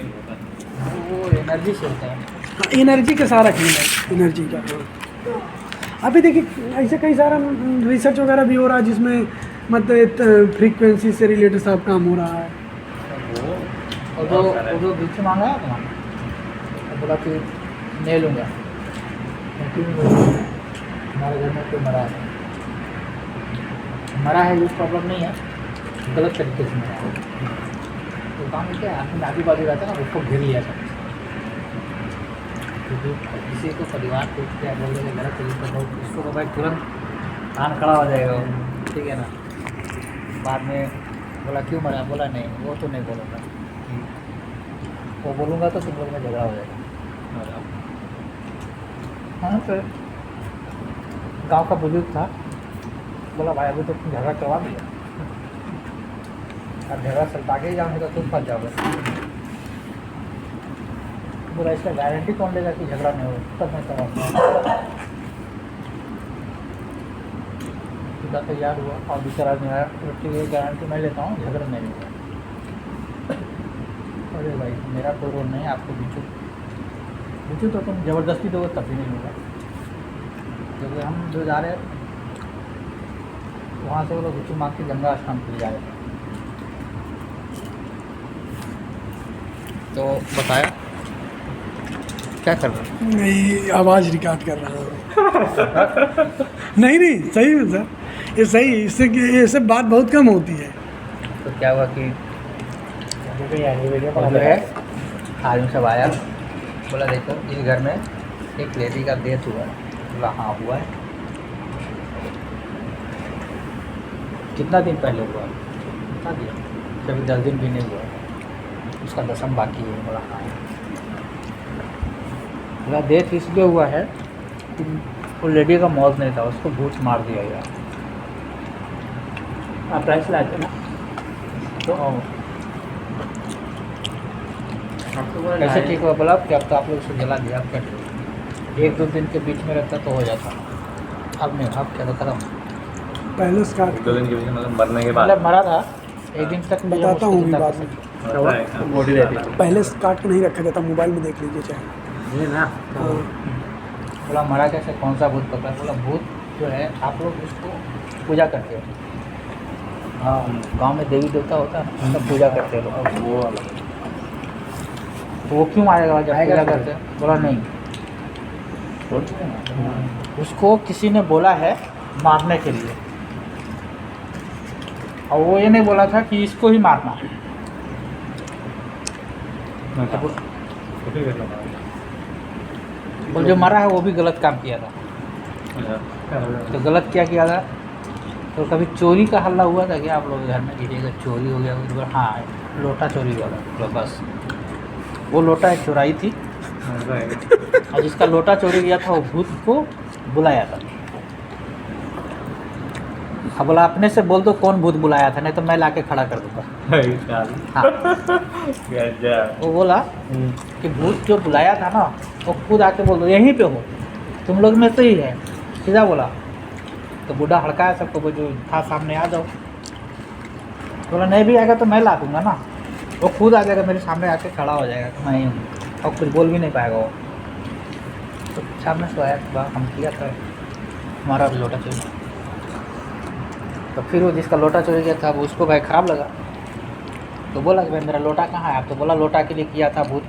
वो एनर्जी से होता है। हाँ, एनर्जी का सारा खेल है, एनर्जी का। अभी देखिए ऐसे कई सारा रिसर्च वगैरह भी हो रहा है जिसमें मतलब फ्रीक्वेंसी से रिलेटेड सब काम हो रहा है। वो जो बीच में मांगा है ना, तो बोला कि नहीं लूँगा क्योंकि हमारे घर में कोई मरा है ये प्रॉब्लम नहीं है, गलत तरीके से मरा है। तो काम क्या है, आपने आजू बाजू रहता है ना, उसको घेर लिया सब, क्योंकि किसी को परिवार को क्या बोल देंगे गलत तरीके से, उसको तो भाई तुरंत कान खड़ा हो जाएगा वो, ठीक है ना। बाद में बोला क्यों मरा, बोला नहीं वो तो नहीं बोलूँगा, वो बोलूँगा तो तुम लोग में झगड़ा हो जाएगा। हाँ तो गांव का बुजुर्ग था, बोला भाई अभी तो तुम झगड़ा करवा दिया, अब झगड़ा सलटा के ही जाओगे तो तुम फंस जाओगे। बोला इसका गारंटी कौन लेगा कि झगड़ा नहीं हो, तब मैं समझता सीधा तैयार हुआ और बेचारा मेरा गारंटी मैं लेता हूँ, झगड़ा नहीं होगा। अरे भाई मेरा कोई रोल नहीं, आपको पूछो तो तुम ज़बरदस्ती दोगे तब भी नहीं होगा, क्योंकि हम जो जा रहे हैं वहाँ से वो लोग भिक्षु मांग के गंगा स्नान के लिए जा रहे थे। तो बताया क्या कर रहे हो? नहीं, आवाज़ रिकॉर्ड कर रहा हूँ। नहीं सही में सर, ये सही, इससे बात बहुत कम होती है। तो क्या हुआ कि जो है आदमी सब आया, बोला देखो इस घर में एक लेडी का डेथ हुआ है। बोला हाँ हुआ है। कितना दिन पहले हुआ? बता दिया कभी 10 दिन भी नहीं हुआ, उसका 10म बाकी है। बोला हाँ। बोला डेथ इसलिए हुआ है कि वो लेडी का मौत नहीं था, उसको भूत मार दिया गया। आप प्राइस लाए थे ना, तो कैसे ठीक हुआ? बोला कि अब तो आप लोग उसको जला दिया, अब क्या ठीक, 1-2 दिन के बीच में रहता तो हो जाता, अब नहीं, अब क्या तो खत्म। पहले स्टार्ट 2 दिन के बीच में मतलब मरने के बाद मतलब मरा था 1 दिन तक, बताता हूँ अभी बाद में। बॉडी रहती है। पहले काट के नहीं रखा जाता, मोबाइल में देख लीजिए चाहे। ये ना हाँ, बोला मरा कैसे, कौन सा भूत पकड़ा? बोला भूत जो है आप लोग उसको पूजा करते हो। हाँ, गांव में देवी देवता होता है ना, सब पूजा करते हो। वो वाला तो वो क्यों आएगा जब पूजा करते हैं? बोला नहीं, उसको किसी ने बोला है मारने के लिए, और वो ये नहीं बोला था कि इसको ही मारना। बोल जो मरा है वो भी गलत काम किया था। तो गलत क्या किया था? तो कभी चोरी का हल्ला हुआ था क्या आप लोग के घर में? कि चोरी हो गया उस बार? हाँ, लोटा चोरी हुआ था। तो बस वो लोटा एक चुराई थी, और जिसका लोटा चोरी गया था वो भूत को बुलाया था। अब बोला अपने से बोल दो कौन भूत बुलाया था, नहीं तो मैं लाके खड़ा कर दूंगा। हाँ, वो बोला कि भूत जो बुलाया था ना वो खुद आके बोल दो यहीं पे हो, तुम लोग में से ही है, सीधा बोला। तो बूढ़ा हड़काया सबको, वो जो था सामने आ जाओ। बोला नहीं भी आएगा तो मैं ला दूंगा ना, वो खुद आ जाएगा मेरे सामने आके खड़ा हो जाएगा, तो मैं ही हूँ, और कुछ बोल भी नहीं पाएगा वो। तो सामने से आया था, हम किया था हमारा लोटा चोरी। तो फिर वो जिसका लोटा चोरी गया था वो उसको भाई ख़राब लगा, तो बोला कि भाई मेरा लोटा कहाँ है? आप तो बोला लोटा के लिए किया था भूत,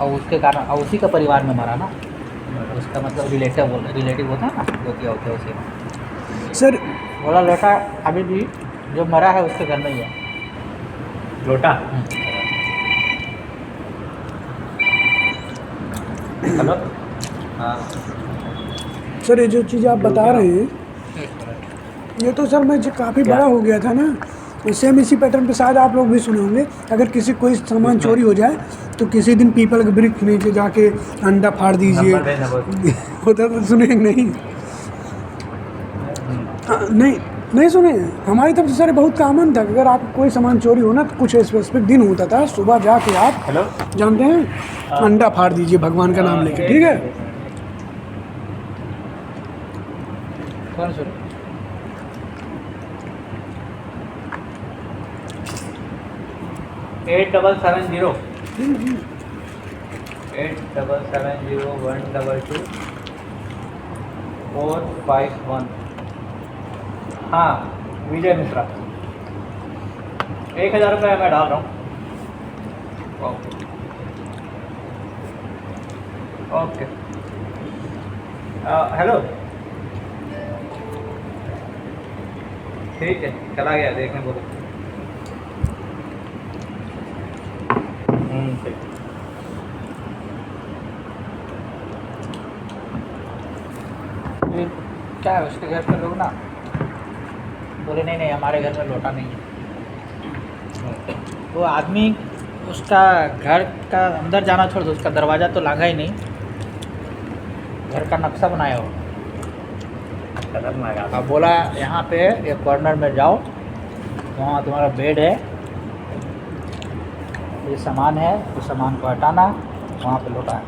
और उसके कारण और उसी का परिवार में मरा ना, उसका मतलब रिलेटिव होता है ना, जो किया होता है उसी में। सर बोला लोटा अभी भी जो मरा है उसके घर में ही है। लोटा हेलो। हाँ सर ये जो चीज़ आप बता रहे हैं ये तो सर मैं काफ़ी बड़ा हो गया था ना, तो सेम इसी पैटर्न पे शायद आप लोग भी सुने होंगे। अगर किसी कोई सामान चोरी हो जाए तो किसी दिन पीपल के वृक्ष नीचे जाके अंडा फाड़ दीजिए। होता तो सुने नहीं? नहीं सुने। हमारी तरफ से सर बहुत कॉमन था, अगर आप कोई सामान चोरी हो ना तो कुछ स्पेसिफिक दिन होता था, सुबह जाके आप जानते हैं अंडा फाड़ दीजिए भगवान का नाम लेके, ठीक है? कौन सर? 8770 8770122451। हाँ, विजय मिश्रा। 1000 रुपये मैं डाल रहा हूँ। Okay okay. हेलो, ठीक है, चला गया देखने बोलो। ठीक। फिर क्या है उसके घर के लोग ना बोले नहीं नहीं हमारे घर में लोटा नहीं है। वो आदमी उसका घर का अंदर जाना छोड़ दो, उसका दरवाज़ा तो लांघा ही नहीं, घर का नक्शा बनाया हो। अब बोला यहाँ पे ये कॉर्नर में जाओ, वहाँ तुम्हारा बेड है, ये सामान है, उस सामान को हटाना, वहाँ पे लोटा है।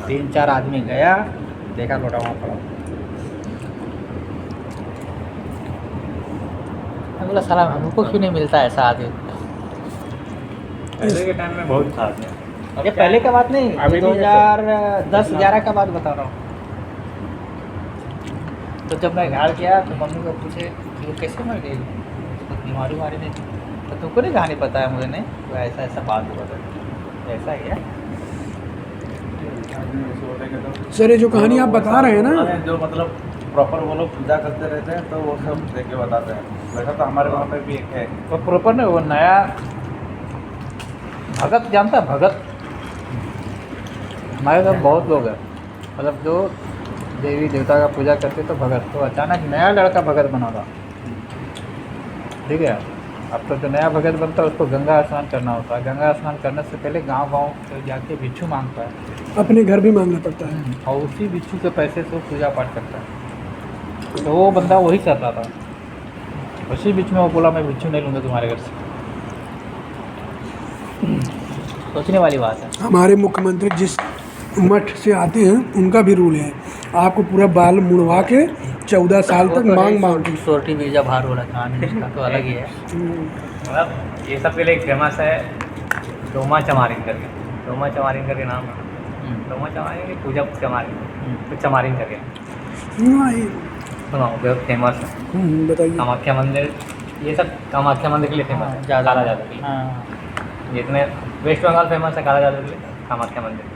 3-4 आदमी गया, देखा लोटा वहाँ पड़ा। मैं बोला साला हमको क्यों नहीं मिलता ऐसा आदमी। पहले के टाइम में बहुत था। ये पहले का बात नहीं, अभी भी 2010-11 का बात बता रहा हूँ। तो जब मैं घर गया तो मम्मी को पूछे वो कैसे मर गई, बीमारी वारी नहीं थी। तो तुमको नहीं कहानी पता है मुझे? नहीं, तो ऐसा ऐसा बात हुआ था, ऐसा ही है। सर ये जो कहानी आप बता रहे हैं ना, जो मतलब प्रॉपर वो लोग पूजा करते रहते हैं तो वो सब देख के बताते हैं। वैसा तो हमारे वहाँ पे भी एक है। वो प्रॉपर नहीं, वो नया भगत जानता है, भगत हमारे घर बहुत लोग हैं, मतलब जो देवी देवता का पूजा करते तो भगत, तो अचानक नया लड़का भगत बना था। ठीक है, अब तो जो नया भगत बनता है उसको गंगा स्नान करना होता है। गंगा स्नान करने से पहले गांव-गांव तो जाके भिक्षु मांगता है, अपने घर भी मांगना पड़ता है। और उसी भिक्षु के पैसे से वो पूजा पाठ करता है। तो वो बंदा वही कर रहा था। उसी बीच में वो बोला मैं भिक्षु नहीं लूँगा तुम्हारे घर से। सोचने वाली बात है। हमारे मुख्यमंत्री जिस मठ से आते हैं उनका भी रूल है, आपको पूरा बाल मुड़वा के 14 साल तक मांग के। सोरठी बीजा भार वाला कहानी इसका तो अलग ही है। मतलब ये सब के लिए फेमस है डोमा चमारिन करके। डोमा चमारिन करके नाम है। डोमा चमारिन की पूजा चमारिन, कुछ चमारिन करके सुनाओ, बहुत फेमस है। बताइए। कामाख्या मंदिर, ये सब कामाख्या मंदिर के लिए फेमस है। ज़्यादा काला जादू के लिए। जितने वेस्ट बंगाल फेमस है काला जादू के लिए, कामाख्या मंदिर के लिए।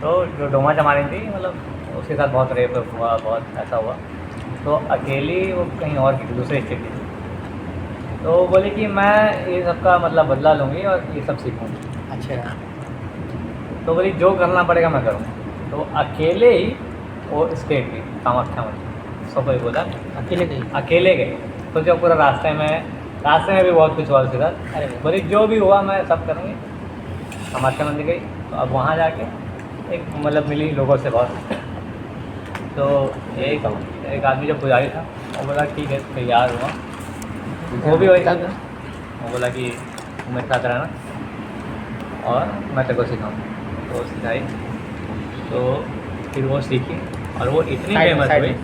तो जो डोमा चमारिन थी, मतलब उसके साथ बहुत रेप हुआ, बहुत ऐसा हुआ। तो अकेली वो कहीं और की थी, दूसरे स्टेट की थी। तो वो बोले कि मैं ये सब का मतलब बदला लूँगी और ये सब सीखूँगी। अच्छा। तो बोली जो करना पड़ेगा मैं करूँगी। तो अकेले ही वो स्टेट गई कामाख्या मंदिर। सब कोई बोला अकेले गई? अकेले गए। तो जो पूरा रास्ते में भी बहुत कुछ हुआ उसके साथ। अरे बोली जो भी हुआ मैं सब करूँगी। कामाख्या मंदिर गई, तो अब वहाँ जाके एक मतलब मिली लोगों से बहुत। तो एक आदमी जो पुजारी था वो बोला ठीक है तैयार हुआ। वो भी वही था, वो बोला कि तुम मेरे साथ रहना और मैं तेरे को सिखाऊँगा। तो वो सिखाई, तो फिर वो सीखी और वो इतनी फेमस हुई,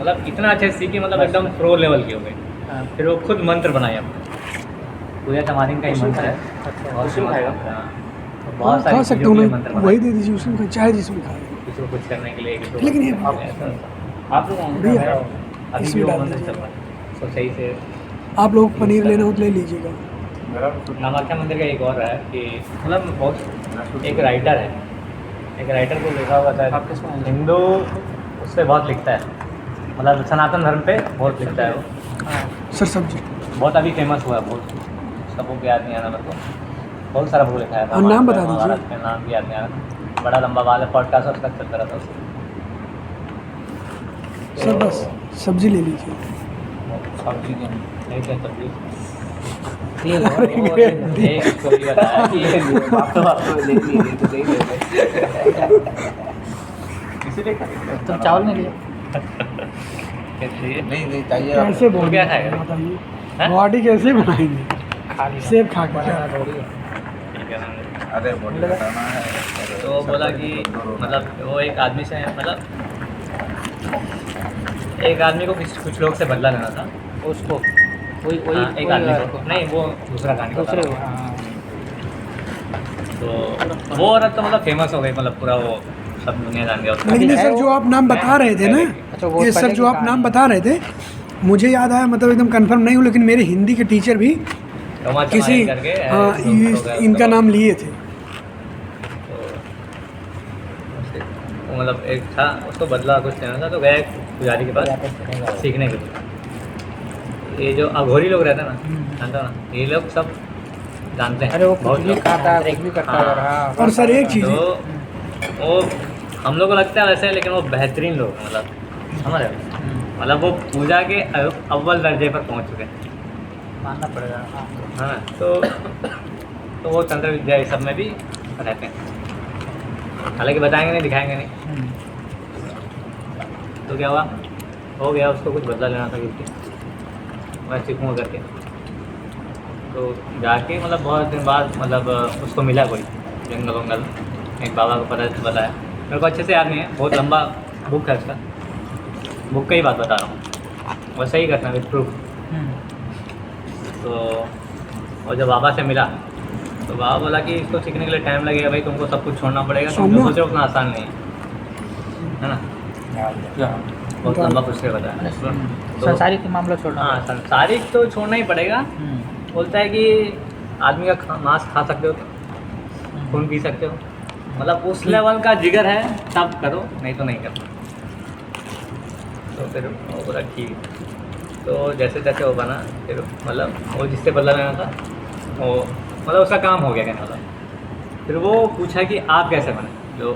मतलब इतना अच्छे से सीखी, मतलब एकदम प्रो लेवल की हो गई। फिर वो खुद मंत्र बनाए अपने, पूजा चमारिन का ही मंत्र है। बहुत फेमस है। बहुत खा सारी सकते चीज़ों हो के लिए ना, मंत्र वही बनाए। दे दीजिए उसमें, चाहे जिसमें खाए। किसी को कुछ करने के लिए, किसी को लेकिन ये आप भैया, अभी भी इसमें वो डाल मंदिर दीजिए। चल रहा है, तो सही से। आप लोग पनीर लेना हो तो ले लीजिएगा। कामाख्या मंदिर का एक और है कि मतलब बहुत एक राइटर है, एक राइटर को लिखा हुआ था, हिंदू उस पर बहुत लिखता है, मतलब सनातन धर्म पे बहुत लिखता है वो। सर सब्जी बहुत अभी फेमस हुआ है, बहुत सबको भी याद नहीं आ रहा मेरे को। बहुत सारा बुक लिखा है। और नाम बता दीजिए। महाभारत के नाम भी याद नहीं आ रहा, बड़ा लंबा वाला पॉडकास्ट उसका चलता रहता है। सर बस सब्जी ले लीजिए। सब्जी नहीं क्या सब्जी एक कोई बताया कि ये इसीलिए तुम चावल नहीं लिए? नहीं चाहिए। कैसे वो क्या खाएगा? बताइए, हैं? बॉडी कैसे बनाएंगे? खा लिया। सेब खा के। अरे बॉडी बताना है। तो वो बोला कि मतलब वो एक आदमी से मतलब एक आदमी को कुछ लोग से बदला लेना था उसको वही हाँ, एक आदमी को नहीं, वो दूसरा कहानी दूसरे बता रहा हूँ। तो वो औरत तो मतलब फेमस हो गई, मतलब पूरा वो सब दुनिया जान गया उसको। लेकिन ये सर जो आप नाम बता रहे थे ना, अच्छा, वो ये सर पहले जो की आप कहानी नाम बता रहे थे, मुझे याद आया, मतलब एकदम कंफर्म नहीं हूँ, लेकिन मेरे हिंदी के टीचर भी रोमा किसी चमारी करके हाँ, तो उसका इनका नाम लिए थे। तो मतलब एक था, उसको बदला कुछ लेना था, तो गया एक पुजारी के पास सीखने के लिए। ये जो अघोरी लोग रहते हैं ना, जानते हो ना, ये लोग सब जानते हैं। अरे वो बहुत कुछ भी लोग। खाता है, कुछ भी करता है। हाँ, और सर एक चीज़ तो है, वो हम लोग को लगता है वैसे, लेकिन वो बेहतरीन लोग हैं, मतलब समझ रहे हो, मतलब वो पूजा के अव्वल दर्जे पर पहुंच चुके हैं, मानना पड़ेगा। हाँ। है ना। तो वो तंत्र विद्या इस सब में भी रहते हैं, हालांकि बताएंगे नहीं, दिखाएंगे नहीं। तो क्या हुआ, हो गया, उसको कुछ बदला लेना था क्योंकि मैं सीखूँगा करके। तो जाके मतलब बहुत दिन बाद मतलब उसको मिला कोई जंगल वंगल, एक बाबा को पता बताया, मेरे को अच्छे से याद नहीं है, बहुत लंबा बुक है उसका, बुक का ही बात बता रहा हूँ, वैसा ही करना विद प्रूफ। तो और जब बाबा से मिला तो बाबा बोला कि इसको सीखने के लिए टाइम लगेगा भाई, तुमको सब कुछ छोड़ना पड़ेगा, तुम जो सोचो उतना आसान नहीं है ना। बहुत लंबा कुछ से बताया। तो संसारिक मामला छोड़ना। हाँ, संसारिक तो छोड़ना ही पड़ेगा। बोलता है कि आदमी का मांस खा सकते हो, खून पी सकते हो, मतलब उस लेवल का जिगर है तब करो, नहीं तो नहीं करो। तो फिर वो बोला ठीक, तो जैसे तैसे वो बना, फिर मतलब वो जिससे बदला लेना था वो मतलब उसका काम हो गया कहने वाला। फिर वो पूछा कि आप कैसे बने, जो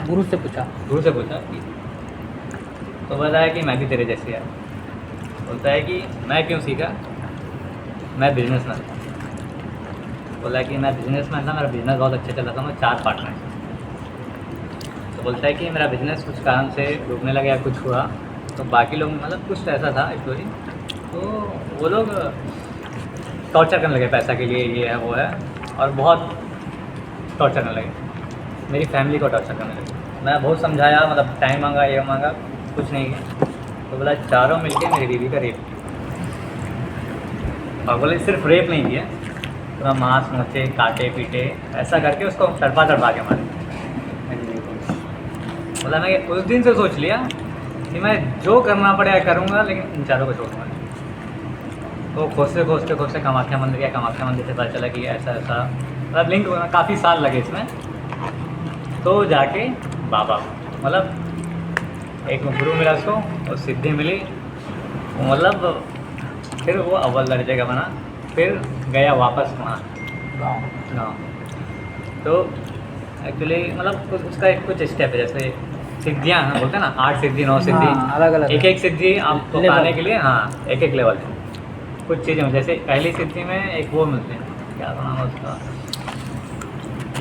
गुरु से पूछा कि तो बताया कि मैं भी तेरे जैसे है। बोलता है कि मैं क्यों सीखा, मैं बिजनेसमैन था। बोला कि मैं बिजनेसमैन था, मेरा बिजनेस बहुत अच्छा चल रहा था, मैं 4 पार्टनर। तो बोलता है कि मेरा बिजनेस कुछ कारण से रुकने लगा या कुछ हुआ, तो बाकी लोग मतलब कुछ ऐसा था स्टोरी, तो वो लोग टॉर्चर करने लगे पैसा के लिए, ये है वो है, और बहुत टॉर्चर करने लगे, मेरी फैमिली को टॉर्चर करने लगे। मैं बहुत समझाया, मतलब टाइम मांगा, ये मांगा, कुछ नहीं किया। तो बोला चारों मिलके मेरी बीवी का रेप किया, और बोले सिर्फ रेप नहीं किया, पूरा मांस मोचे काटे पीटे ऐसा करके उसको तड़पा के मारे मेरी बीवी को। बोला मैं उस दिन से सोच लिया कि मैं जो करना पड़ेगा करूँगा, लेकिन इन चारों को छोड़ूंगा। तो खोजते कामाख्या मंदिर गया, कामाख्या मंदिर से पता चला कि ऐसा ऐसा, मतलब लिंक काफ़ी साल लगे इसमें। तो जाके बाबा मतलब एक गुरु मिला उसको और सिद्धि मिली, मतलब फिर वो अव्वल दर्जे का बना, फिर गया वापस वहाँ गाँव। तो एक्चुअली मतलब उसका एक कुछ स्टेप है, जैसे सिद्धियाँ बोलते हैं ना, 8 सिद्धि 9 सिद्धि, अलग-अलग एक सिद्धि आपको पाने के लिए हाँ एक लेवल है। कुछ चीज़ें जैसे पहली सिद्धि में एक वो मिलते हैं, क्या नाम है उसका,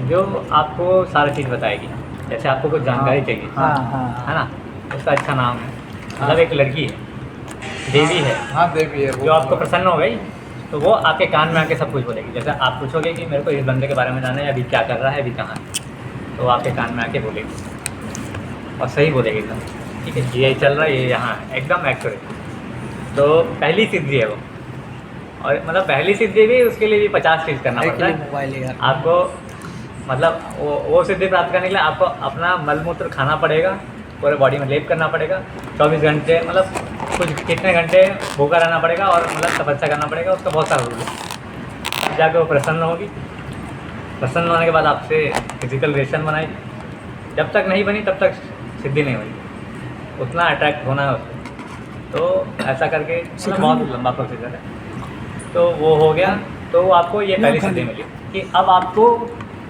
जो आपको सारी चीज़ बताएगी, जैसे आपको कुछ जानकारी चाहिए, है ना, उसका अच्छा नाम है, मतलब एक लड़की है, देवी है, हाँ देवी है, जो आपको प्रसन्न हो गई तो वो आपके कान में आके सब कुछ बोलेगी। जैसे आप पूछोगे कि मेरे को इस बंदे के बारे में जानना है, अभी क्या कर रहा है, अभी कहाँ है, तो आपके कान में आके बोलेगी और सही बोलेगी एकदम, ठीक है, ये चल रहा है, ये यहाँ है, एकदम एक्यूरेट। तो पहली सिद्धि है वो, और मतलब पहली सिद्धि भी उसके लिए भी 50 चीज़ करना पड़ता है आपको, मतलब वो सिद्धि प्राप्त करने के लिए आपको अपना मलमूत्र खाना पड़ेगा, पूरे बॉडी में लेप करना पड़ेगा, 24 घंटे मतलब कुछ कितने घंटे भूखा रहना पड़ेगा, और मतलब तपस्या करना पड़ेगा, उसका बहुत सारा रूल है। अब जाकर वो प्रसन्न होगी, प्रसन्न होने के बाद आपसे फिजिकल रिलेशन बनाएगी, जब तक नहीं बनी तब तक सिद्धि नहीं हुई, उतना अट्रैक्ट होना है उसको। तो ऐसा करके मतलब बहुत लंबा प्रोसीजर है। तो वो हो गया, तो आपको ये पहली सिद्धि मिली कि अब आपको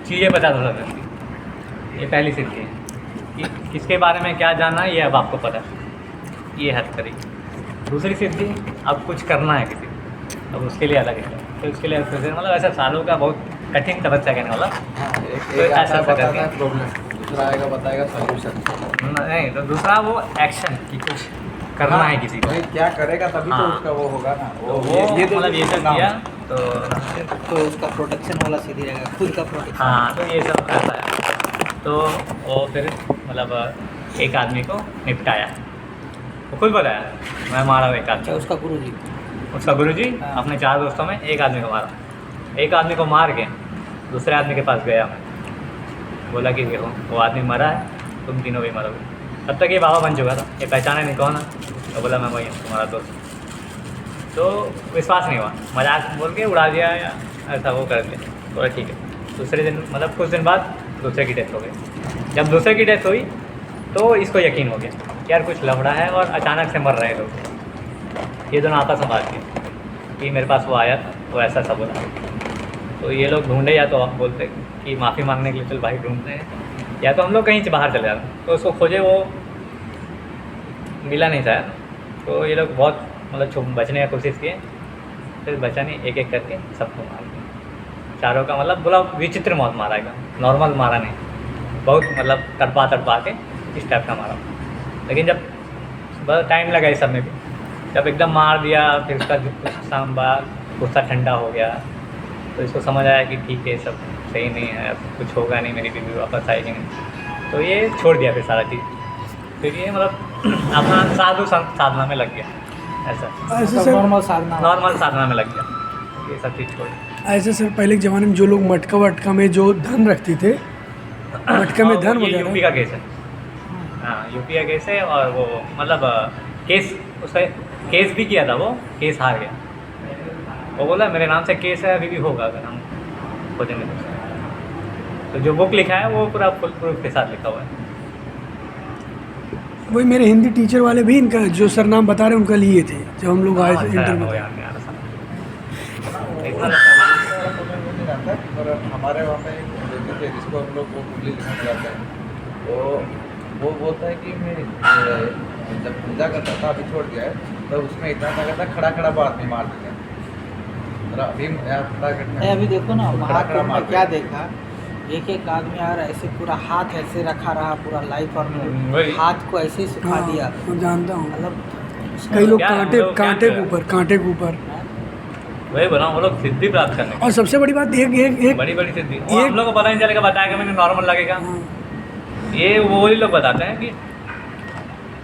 चीज़ें पता चल सकती, ये पहली सिद्धि है कि किसके बारे में क्या जानना है, ये अब आपको पता है, ये हद करेगी। दूसरी सिद्धि अब कुछ करना है किसी, अब उसके लिए अलग है, तो उसके लिए मतलब ऐसा सालों का बहुत कठिन तपस्या करने वाला। एक ऐसा बताता है प्रॉब्लम, दूसरा आएगा बताएगा सॉल्यूशन, नहीं तो दूसरा वो एक्शन की कुछ करना है किसी को, भाई क्या करेगा तभी तो हाँ। उसका वो होगा ना, तो वो मतलब ये सब किया तो उसका प्रोटेक्शन वाला सीधी रहेगा, खुद का प्रोटेक्शन। हाँ, तो ये सब ऐसा है। तो वो फिर मतलब एक आदमी को निपटाया, वो खुद बताया मैं मारा एक आदमी, उसका गुरुजी उसका गुरुजी अपने 4 दोस्तों में एक आदमी को मारा, एक आदमी को मार के दूसरे आदमी के पास गया मैं, बोला कि देखो वो आदमी मरा है, तुम तीनों भी मरोगे। तब तक ये बाबा बन चुका था, ये पहचाने नहीं कौन है, तो बोला मैं वही हूँ तुम्हारा दोस्त। तो विश्वास नहीं हुआ, मजाक बोल के उड़ा दिया या ऐसा वो कर दिया। बोला ठीक है। दूसरे दिन मतलब कुछ दिन बाद दूसरे की डेथ हो गई। जब दूसरे की डेथ हुई तो इसको यकीन हो गया कि यार कुछ लफड़ा है और अचानक से मर रहे हैं लोग। ये दोनों आपस में बात की कि मेरे पास वो आया था, वो ऐसा सब बोला। तो ये लोग ढूंढे, या तो आप बोलते कि माफ़ी मांगने के लिए चल भाई ढूंढते हैं, या तो हम लोग कहीं से बाहर चले जाते। तो उसको खोजे, वो मिला नहीं था। तो ये लोग बहुत मतलब बचने की कोशिश किए, फिर बचा नहीं, एक एक करके सबको मार दिया। चारों का मतलब बोला विचित्र मौत मारा एकदम, नॉर्मल मारा नहीं, बहुत मतलब तड़पा तड़पा के इस टाइप का मारा। लेकिन जब बहुत टाइम लगा इस सब में भी, जब एकदम मार दिया, फिर उसका कुछ शाम बाद गुस्सा ठंडा हो गया, तो इसको समझ आया कि ठीक है सब सही नहीं है, अब कुछ होगा नहीं, मेरी बीवी वापस आएगी नहीं। तो ये छोड़ दिया फिर सारा चीज़। फिर ये मतलब अपना साधु साधना में लग गया, ऐसा ऐसे सर नॉर्मल साधना में लग गया, ये सब चीज़ छोड़। ऐसे सर पहले के ज़माने में जो लोग मटका वटका में जो धन रखते थे, मटका में धन ये यूपी वगैरह, का केस है। हाँ, यूपी का केस है। और वो मतलब केस, उसका केस भी किया था, वो केस हार गया। वो बोला मेरे नाम से केस है, अभी भी होगा अगर हम खोजेंगे तो जो बुक लिखा है वो पूरा फुल प्रूफ के साथ लिखा हुआ है। वही मेरे हिंदी टीचर वाले भी इनका जो सर नाम बता रहे हैं उनका लिए थे जब हम लोग आए थे इंटर में। पर हमारे वहाँ पे एक थे जिसको हम लोग वो कुंडली लिखा जाता है, वो बोलता है कि मैं जब पूजा करता था, अभी छोड़ दिया है, तो उसमें इतना ताकत था, खड़ा खड़ा बात नहीं मार देते। अभी देखो ना महाकुंभ में क्या देखा, एक एक आदमी आ रहा है, ऐसे पूरा हाथ ऐसे रखा रहा पूरा लाइफ, और हाथ को ऐसे सुखा दिया। मैं जानता हूँ, मतलब कई लोग क्या कांटे हम लोग क्या कांटे के करें? ऊपर, कांटे के ऊपर। वही बोला, वो लोग सिद्धि प्राप्त करने और सबसे बड़ी बात एक बड़ी बड़ी सिद्धि, वो हम लोग को पता नहीं चलेगा, बताएगा मैंने नॉर्मल लगेगा। हाँ, ये वही लोग बताते हैं कि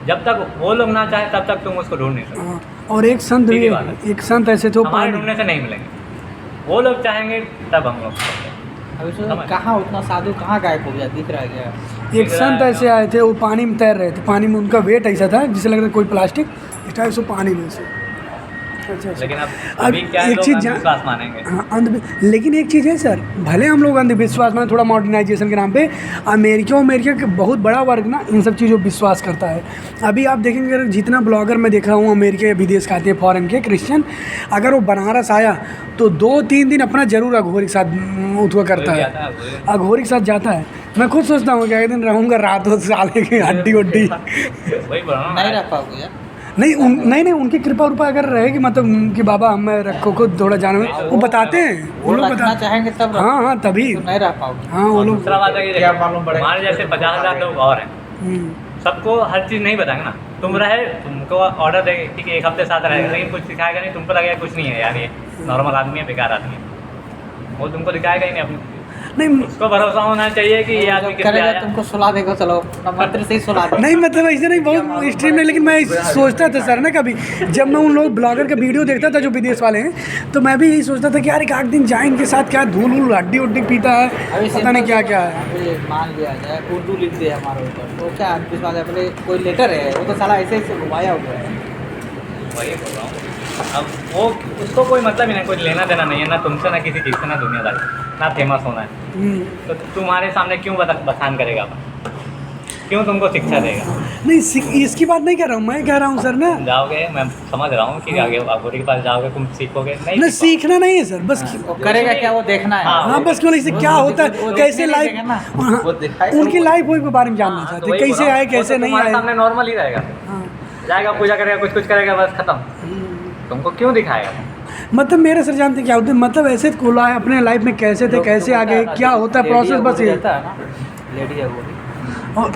जब तक वो लोग ना चाहे तब तक तुम उसको ढूंढ नहीं सकते। हाँ, और एक संत सीधी भी, बात है। एक संत ऐसे थे वो हमारे पानी, ढूंढने से नहीं मिलेंगे, वो लोग चाहेंगे तब हम लोग। अभी तो कहाँ उतना साधु कहाँ गायब हो गया, दिख रहा है क्या? एक संत ऐसे आए थे, वो पानी में तैर रहे थे, पानी में उनका वेट ऐसा था जिसे लग रहा था कोई प्लास्टिक इस टाइप से पानी में से। अच्छा, लेकिन अब अब अभी क्या है, एक लोग चीज़ अंधविश्वास मानेंगे। हाँ, लेकिन एक चीज़ है सर, भले हम लोग अंधविश्वास माने थोड़ा मॉडर्नाइजेशन के नाम पे, अमेरिका के बहुत बड़ा वर्ग ना इन सब चीज़ों पर विश्वास करता है। अभी आप देखेंगे अगर जितना ब्लॉगर मैं देखा हूँ अमेरिका या विदेश के आते हैं फॉरेन के क्रिश्चियन, अगर वो बनारस आया तो 2-3 दिन अपना जरूर अघोरी के साथ उठवा करता है, अघोरी के साथ जाता है। मैं खुद सोचता हूँ कि एक दिन रहूँगा रात हो साले की हड्डी वड्डी वही बोल रहा हूँ, नहीं रख पाओगे यार। नहीं उनकी कृपा रूपा अगर रहेगी, मतलब कि बाबा हमें रखो खुद थोड़ा जाने में, वो बताते हैं, वो लोग रखना बताते चाहेंगे तब हाँ तभी तो नहीं रह पाओगे। हाँ वो लोग दूसरा बात है कि क्या मालूम पड़ेगा? हमारे जैसे 50,000 लोग और हैं, सबको हर चीज़ नहीं बताएंगे ना। तुम रहे, तुमको ऑर्डर देंगे ठीक है, एक हफ्ते साथ रहेगा, लेकिन कुछ सिखाएगा नहीं, तुमको लगेगा कुछ नहीं है यार, ये नॉर्मल आदमी है, बेकार आदमी है, वो तुमको दिखाएगा ही नहीं। अपनी नहीं उसको भरोसा होना चाहिए कि ये आदमी किस लिए करेगा, आया। तुमको सुला देगा, चलो मंत्र से ही सुला देगा। नहीं मतलब ऐसे नहीं, बहुत एक्सट्रीम नहीं, लेकिन मैं सोचता था सर ना कभी जब मैं उन लोग ब्लॉगर का वीडियो देखता था जो विदेश वाले हैं, तो मैं भी यही सोचता था कि यार एक दिन जाए इनके साथ, क्या धूल वूल हड्डी उड्डी पीता है, अभी पता नहीं क्या क्या है। अभी मान लिया जाए उर्दू लिख दे हमारे ऊपर, तो क्या अंधविश्वास है? पहले कोई लेटर है, वो तो साला ऐसे ऐसे घुमाया हुआ है। वही बोल रहा हूँ, अब वो उसको कोई मतलब ही नहीं, कोई लेना देना नहीं है ना तुमसे, ना किसी चीज़ से, ना दुनियादारी, ना फेमस होना है। तो तुम्हारे सामने क्यों बखान करेगा, क्यों तुमको शिक्षा देगा? नहीं इसकी बात नहीं कर रहा हूँ, मैं कह रहा हूँ सर ना, जाओगे, मैं समझ रहा हूँ कि आगे अघोरी के पास जाओगे, तुम सीखोगे नहीं सीखना नहीं है सर, बस वो करेगा क्या, वो देखना है। हाँ बस केवल इससे क्या होता है, कैसे लाइफ, उनकी लाइफ के बारे में जानना चाहते, कैसे आए कैसे नहीं आए। सामने नॉर्मल ही रहेगा, जाएगा पूजा करेगा, कुछ करेगा, बस खत्म। तुमको क्यों दिखाएगा? मतलब मेरे सर जानते क्या होते, मतलब ऐसे खुला है अपने लाइफ में, कैसे थे कैसे आगे क्या होता है प्रोसेस, बस ये रहता है ना, लेडी है वो भी। और